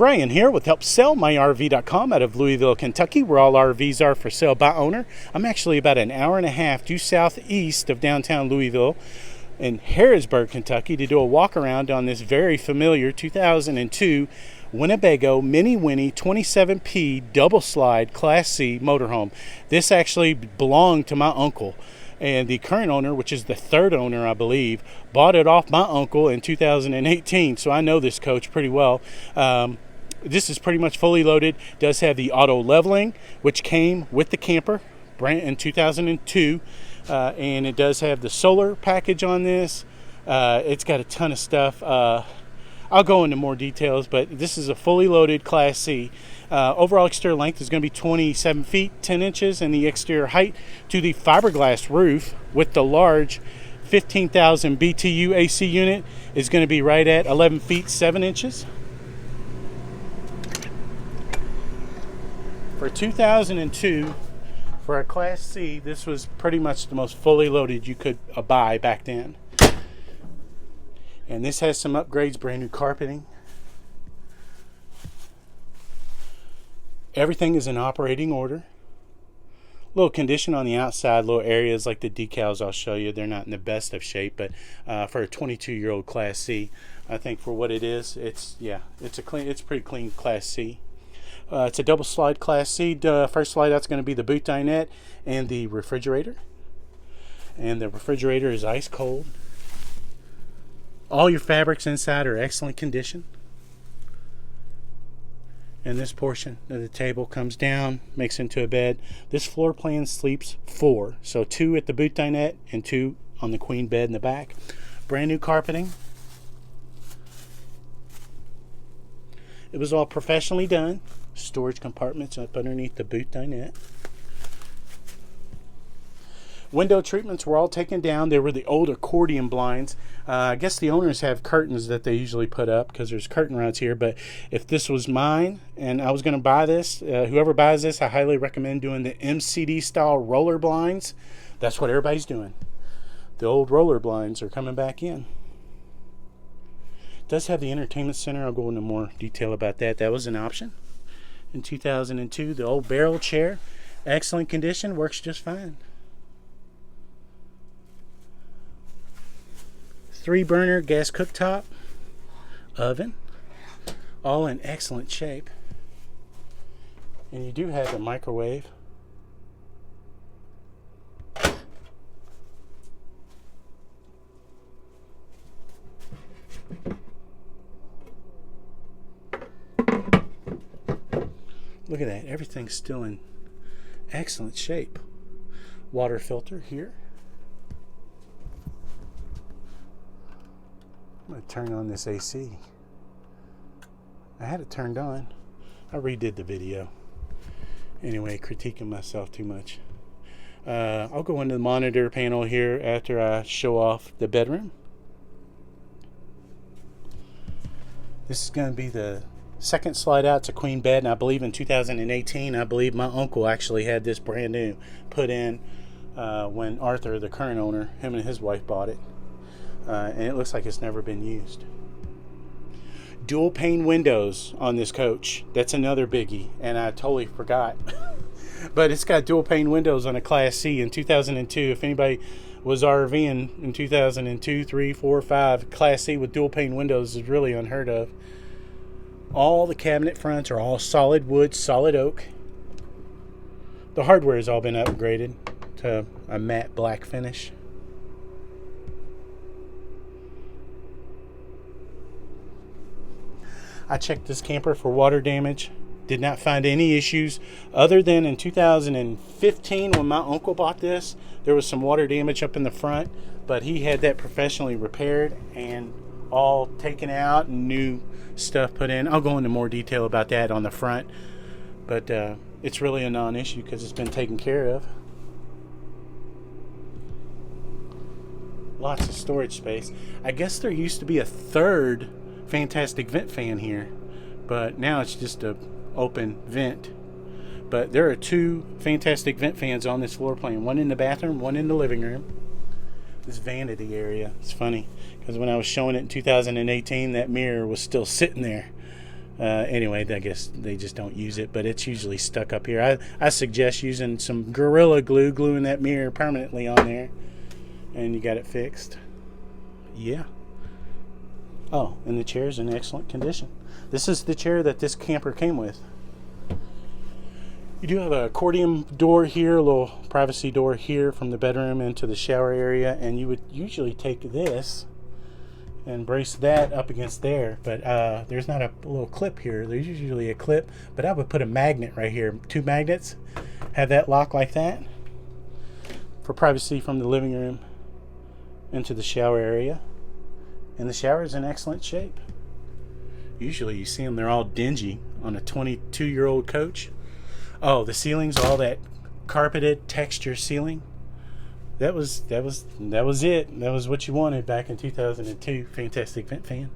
Brian here with HelpSellMyRV.com out of Louisville, Kentucky, where all RVs are for sale by owner. I'm actually about an hour and a half due southeast of downtown Louisville in Harrisburg, Kentucky, to do a walk around on this very familiar 2002 Winnebago Minnie Winnie 27P double slide Class C motorhome. This actually belonged to my uncle. And the current owner, which is the third owner, I believe, bought it off my uncle in 2018. So I know this coach pretty well. This is pretty much fully loaded. Does have the auto leveling, which came with the camper in 2002. And it does have the solar package on this. It's got a ton of stuff. I'll go into more details, but this is a fully loaded Class C. Overall exterior length is going to be 27 feet 10 inches, and the exterior height to the fiberglass roof with the large 15,000 BTU AC unit is going to be right at 11 feet 7 inches. For 2002, for a Class C, this was pretty much the most fully loaded you could buy back then. And this has some upgrades, brand new carpeting. Everything is in operating order. Little condition on the outside, little areas like the decals I'll show you. They're not in the best of shape, but for a 22-year-old Class C, I think for what it is, it's pretty clean Class C. It's a double slide Class C. First slide out's going to be the boot dinette and the refrigerator. And the refrigerator is ice cold. All your fabrics inside are excellent condition. And this portion of the table comes down, makes into a bed. This floor plan sleeps 4. So 2 at the boot dinette and 2 on the queen bed in the back. Brand new carpeting. It was all professionally done. Storage compartments up underneath the boot dinette. Window treatments were all taken down. They were the old accordion blinds. I guess the owners have curtains that they usually put up because there's curtain rods here. But if this was mine and I was going to buy this, whoever buys this, I highly recommend doing the MCD style roller blinds. That's what everybody's doing. The old roller blinds are coming back in. It does have the entertainment center. I'll go into more detail about that. That was an option in 2002. The old barrel chair, excellent condition, works just fine. 3-burner gas cooktop, oven, all in excellent shape. And you do have a microwave. Look at that, everything's still in excellent shape. Water filter here. I'm going to turn on this AC. I had it turned on. I redid the video. Anyway, critiquing myself too much. I'll go into the monitor panel here after I show off the bedroom. This is going to be the second slide out. It's a queen bed, and I believe in 2018, I believe my uncle actually had this brand new put in when Arthur, the current owner, him and his wife bought it. And it looks like it's never been used. Dual pane windows on this coach. That's another biggie, and I totally forgot. But it's got dual pane windows on a Class C in 2002. If anybody was RVing in 2002, 3, 4, 5, Class C with dual pane windows is really unheard of. All the cabinet fronts are all solid wood, solid oak. The hardware has all been upgraded to a matte black finish. I checked this camper for water damage. Did not find any issues other than in 2015 when my uncle bought this. There was some water damage up in the front, but he had that professionally repaired and all taken out and new stuff put in. I'll go into more detail about that on the front, but it's really a non-issue because it's been taken care of. Lots of storage space. I guess there used to be a third fantastic vent fan here, but now it's just a open vent. But there are 2 fantastic vent fans on this floor plan, one in the bathroom, one in the living room. This vanity area, it's funny because when I was showing it in 2018, that mirror was still sitting there. Anyway, I guess they just don't use it, but it's usually stuck up here. I suggest using some Gorilla Glue, gluing that mirror permanently on there, and you got it fixed. Yeah. Oh, and the chair's in excellent condition. This is the chair that this camper came with. You do have an accordion door here, a little privacy door here from the bedroom into the shower area, and you would usually take this and brace that up against there, but there's not a little clip here. There's usually a clip, but I would put a magnet right here, 2 magnets, have that lock like that for privacy from the living room into the shower area. And the shower is in excellent shape. Usually you see them, they're all dingy on a 22-year-old coach. Oh, the ceiling's all that carpeted texture ceiling. That was it. That was what you wanted back in 2002. Fantastic vent fan.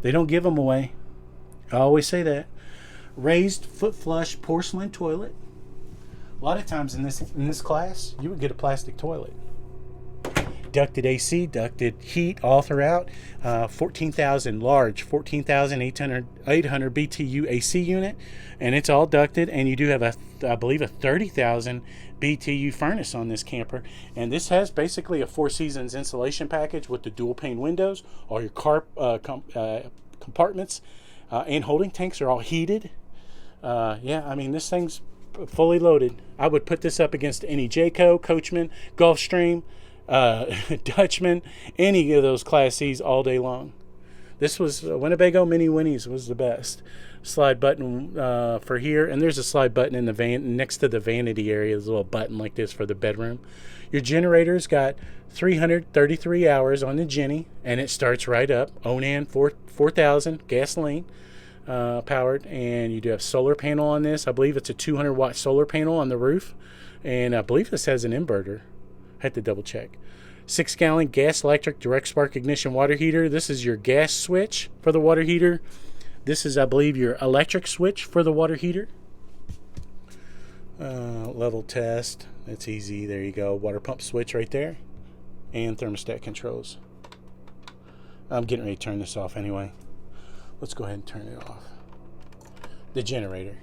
They don't give them away. I always say that. Raised foot flush porcelain toilet. A lot of times in this class, you would get a plastic toilet. Ducted AC, ducted heat all throughout. 14,800 BTU AC unit, and it's all ducted. And you do have I believe a 30,000 BTU furnace on this camper. And this has basically a 4 seasons insulation package with the dual pane windows. All your compartments and holding tanks are all heated. Yeah, I mean, this thing's fully loaded. I would put this up against any Jayco, Coachman, Gulfstream, Dutchman, any of those Class C's all day long. This was Winnebago Minnie Winnie's was the best. Slide button for here, and there's a slide button in the van next to the vanity area. There's a little button like this for the bedroom. Your generator's got 333 hours on the Jenny, and it starts right up. Onan 4000 gasoline powered, and you do have solar panel on this. I believe it's a 200 watt solar panel on the roof, and I believe this has an inverter. Had to double check. 6 gallon gas electric direct spark ignition water heater. This is your gas switch for the water heater. This is, I believe, your electric switch for the water heater. Level test. That's easy. There you go. Water pump switch right there. And thermostat controls. I'm getting ready to turn this off anyway. Let's go ahead and turn it off. The generator.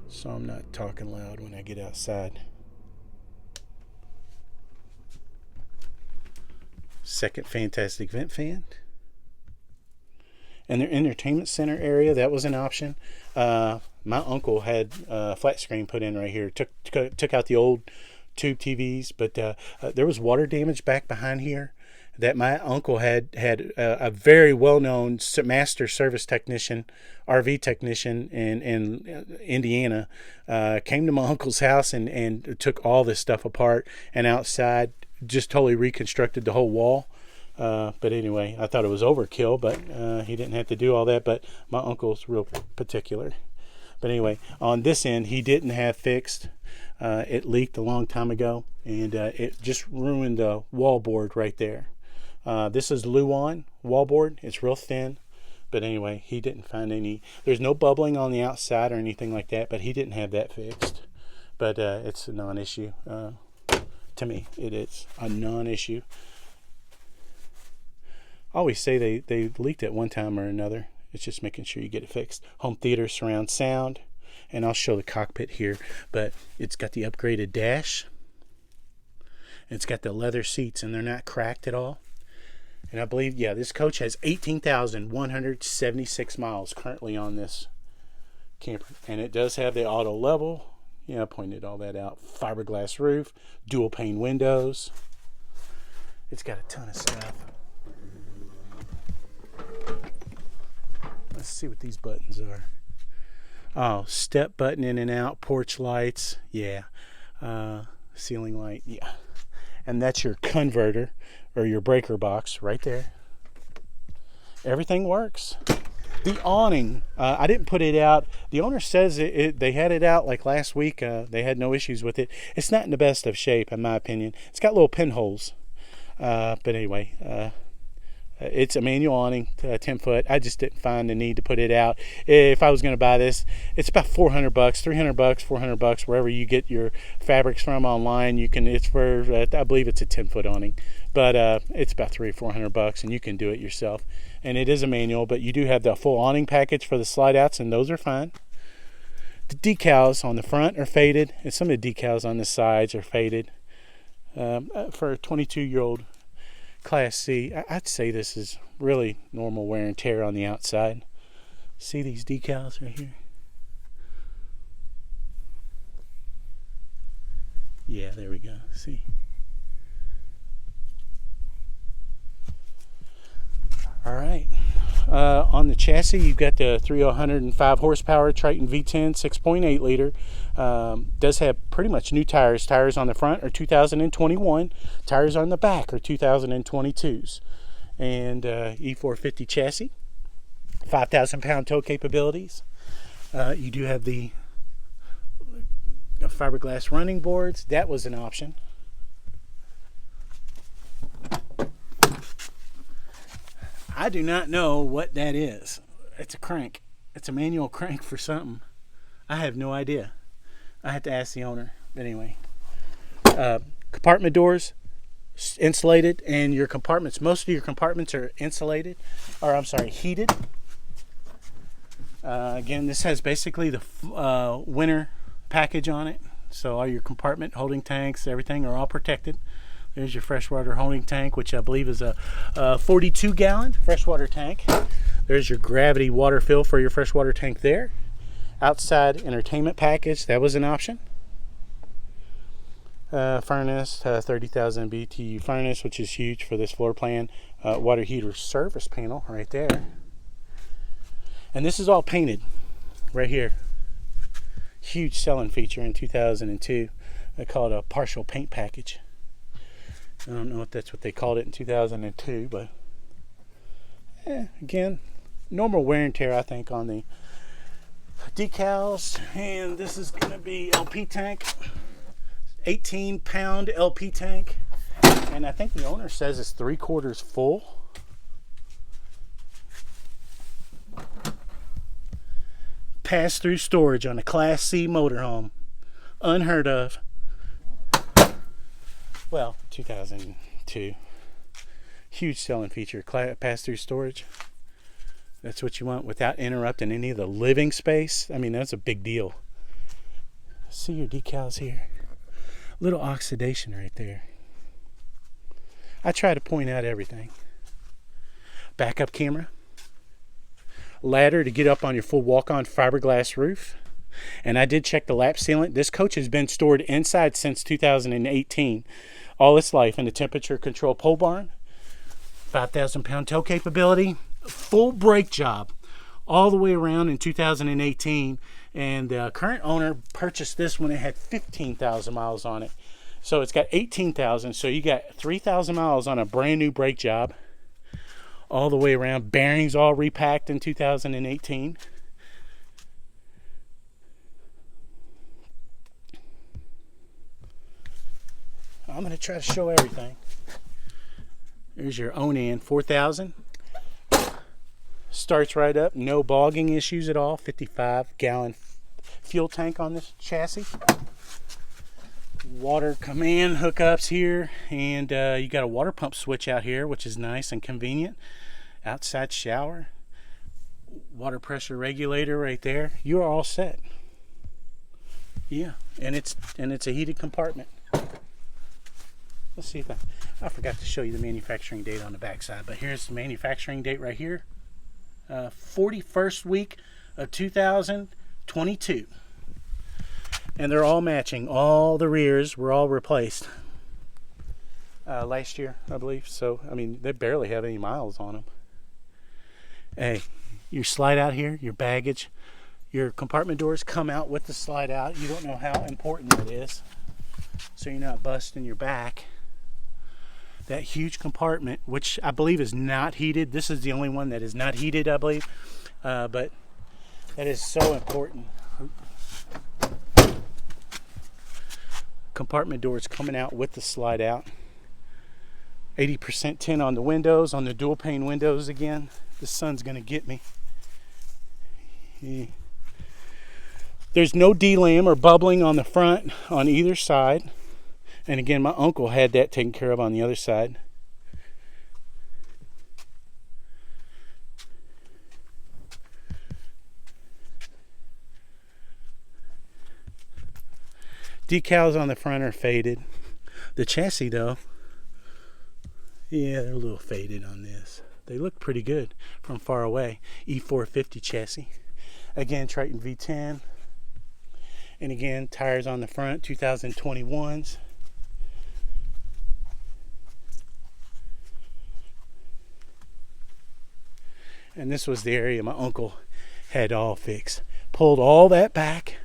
So I'm not talking loud when I get outside. Second fantastic vent fan. And their entertainment center area, that was an option. My uncle had a flat screen put in right here. Took out the old tube TVs, but there was water damage back behind here that my uncle had a very well-known master service technician, RV technician in Indiana, came to my uncle's house and took all this stuff apart, and outside just totally reconstructed the whole wall. But anyway, I thought it was overkill, but he didn't have to do all that. But my uncle's real particular. But anyway, on this end, he didn't have fixed. It leaked a long time ago, and it just ruined the wallboard right there. This is Luan wallboard. It's real thin. But anyway, he didn't find any. There's no bubbling on the outside or anything like that, but he didn't have that fixed. But it's a non-issue. To me, it is a non-issue. I always say they leaked it one time or another. It's just making sure you get it fixed. Home theater surround sound, and I'll show the cockpit here, but it's got the upgraded dash. It's got the leather seats, and they're not cracked at all. And I believe, yeah, this coach has 18,176 miles currently on this camper, and it does have the auto level. Yeah, I pointed all that out. Fiberglass roof, dual pane windows. It's got a ton of stuff. Let's see what these buttons are. Oh, step button in and out, porch lights, yeah. Ceiling light, yeah. And that's your converter or your breaker box right there. Everything works. The awning, I didn't put it out. The owner says they had it out like last week. They had no issues with it. It's not in the best of shape, in my opinion. It's got little pinholes. But anyway, it's a manual awning, 10 foot. I just didn't find the need to put it out. If I was going to buy this, it's about $400, $300, $400, wherever you get your fabrics from online. You can. It's for, I believe it's a 10 foot awning. but it's about $300 or $400, and you can do it yourself. And it is a manual, but you do have the full awning package for the slide outs, and those are fine. The decals on the front are faded, and some of the decals on the sides are faded. For a 22-year-old Class C, I'd say this is really normal wear and tear on the outside. See these decals right here? Yeah, there we go. See? All right. On the chassis, you've got the 305 horsepower Triton V-10 6.8 liter. Does have pretty much new tires. Tires on the front are 2021. Tires on the back are 2022s. And E450 chassis. 5,000 pound tow capabilities. You do have the fiberglass running boards. That was an option. I do not know what that is. It's a crank. It's a manual crank for something. I have no idea. I had to ask the owner. But anyway, compartment doors insulated, and your compartments, most of your compartments are insulated, or I'm sorry, heated. Again, this has basically the winter package on it, so all your compartment holding tanks, everything are all protected. There's your freshwater holding tank, which I believe is a 42-gallon freshwater tank. There's your gravity water fill for your freshwater tank there. Outside entertainment package, that was an option. Furnace, 30,000 BTU furnace, which is huge for this floor plan. Water heater service panel right there. And this is all painted right here. Huge selling feature in 2002. They call it a partial paint package. I don't know if that's what they called it in 2002, but again, normal wear and tear, I think, on the decals. And this is going to be LP tank, 18-pound LP tank, and I think the owner says it's 3/4 full. Pass-through storage on a Class C motorhome, unheard of. Well, 2002. Huge selling feature, pass-through storage. That's what you want without interrupting any of the living space. I mean, that's a big deal. See your decals here. Little oxidation right there. I try to point out everything. Backup camera. Ladder to get up on your full walk-on fiberglass roof. And I did check the lap sealant. This coach has been stored inside since 2018. All its life in a temperature control pole barn. 5,000 pound tow capability. Full brake job all the way around in 2018. And the current owner purchased this when it had 15,000 miles on it. So it's got 18,000. So you got 3,000 miles on a brand new brake job. All the way around. Bearings all repacked in 2018. I'm going to try to show everything. There's your Onan 4000. Starts right up. No bogging issues at all. 55-gallon fuel tank on this chassis. Water command hookups here. And you got a water pump switch out here, which is nice and convenient. Outside shower. Water pressure regulator right there. You are all set. Yeah, and it's a heated compartment. Let's see if I forgot to show you the manufacturing date on the back side, but here's the manufacturing date right here. 41st week of 2022. And they're all matching. All the rears were all replaced last year, I believe. So, I mean, they barely have any miles on them. Hey, your slide out here, your baggage, your compartment doors come out with the slide out. You don't know how important that is, so you're not busting your back. That huge compartment, which I believe is not heated. This is the only one that is not heated, I believe. But that is so important. Compartment doors coming out with the slide out. 80% tint on the windows, on the dual pane windows again. The sun's gonna get me. Yeah. There's no delam or bubbling on the front on either side. And again, my uncle had that taken care of on the other side. Decals on the front are faded. The chassis though, yeah, they're a little faded on this. They look pretty good from far away. E450 chassis. Again, Triton V-10. And again, tires on the front, 2021s. And this was the area my uncle had all fixed. Pulled all that back,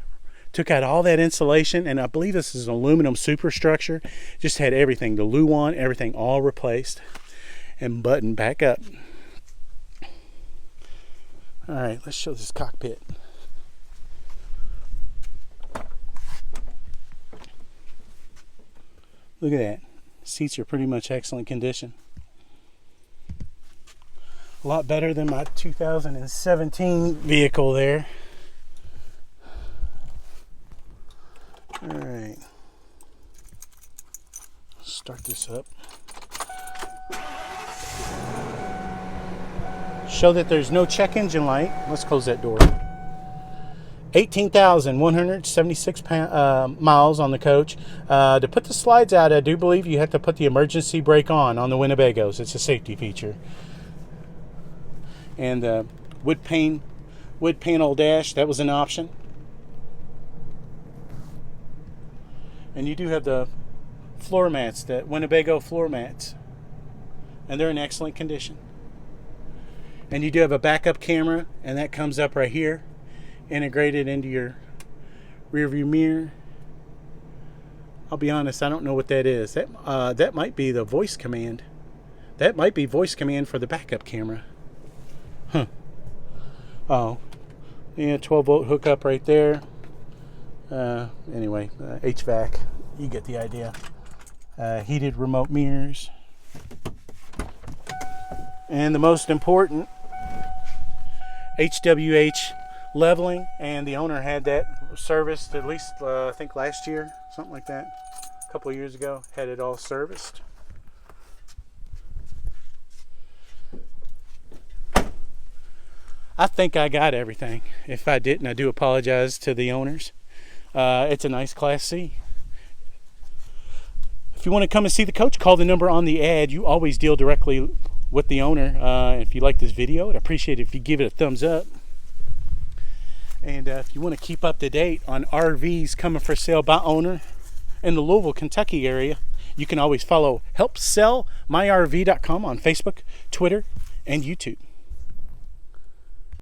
took out all that insulation, and I believe this is an aluminum superstructure. Just had everything, the luan, everything all replaced and buttoned back up. All right, let's show this cockpit. Look at that. Seats are pretty much excellent condition. A lot better than my 2017 vehicle there. All right. Start this up. Show that there's no check engine light. Let's close that door. 18,176 miles on the coach. To put the slides out, I do believe you have to put the emergency brake on the Winnebagos. It's a safety feature. And the wood panel dash, that was an option. And you do have the floor mats, that Winnebago floor mats, and they're in excellent condition. And you do have a backup camera, and that comes up right here, integrated into your rear view mirror. I'll be honest, I don't know what that is. That might be the voice command. That might be voice command for the backup camera. Huh. Oh, yeah, 12-volt hookup right there. Anyway, HVAC, you get the idea. Heated remote mirrors. And the most important, HWH leveling, and the owner had that serviced at least, I think last year, something like that. A couple of years ago, had it all serviced. I think I got everything. If I didn't, I do apologize to the owners. It's a nice Class C. If you want to come and see the coach, call the number on the ad. You always deal directly with the owner. If you like this video, I'd appreciate it if you give it a thumbs up. And if you want to keep up to date on RVs coming for sale by owner in the Louisville, Kentucky area, you can always follow HelpSellMyRV.com on Facebook, Twitter, and YouTube.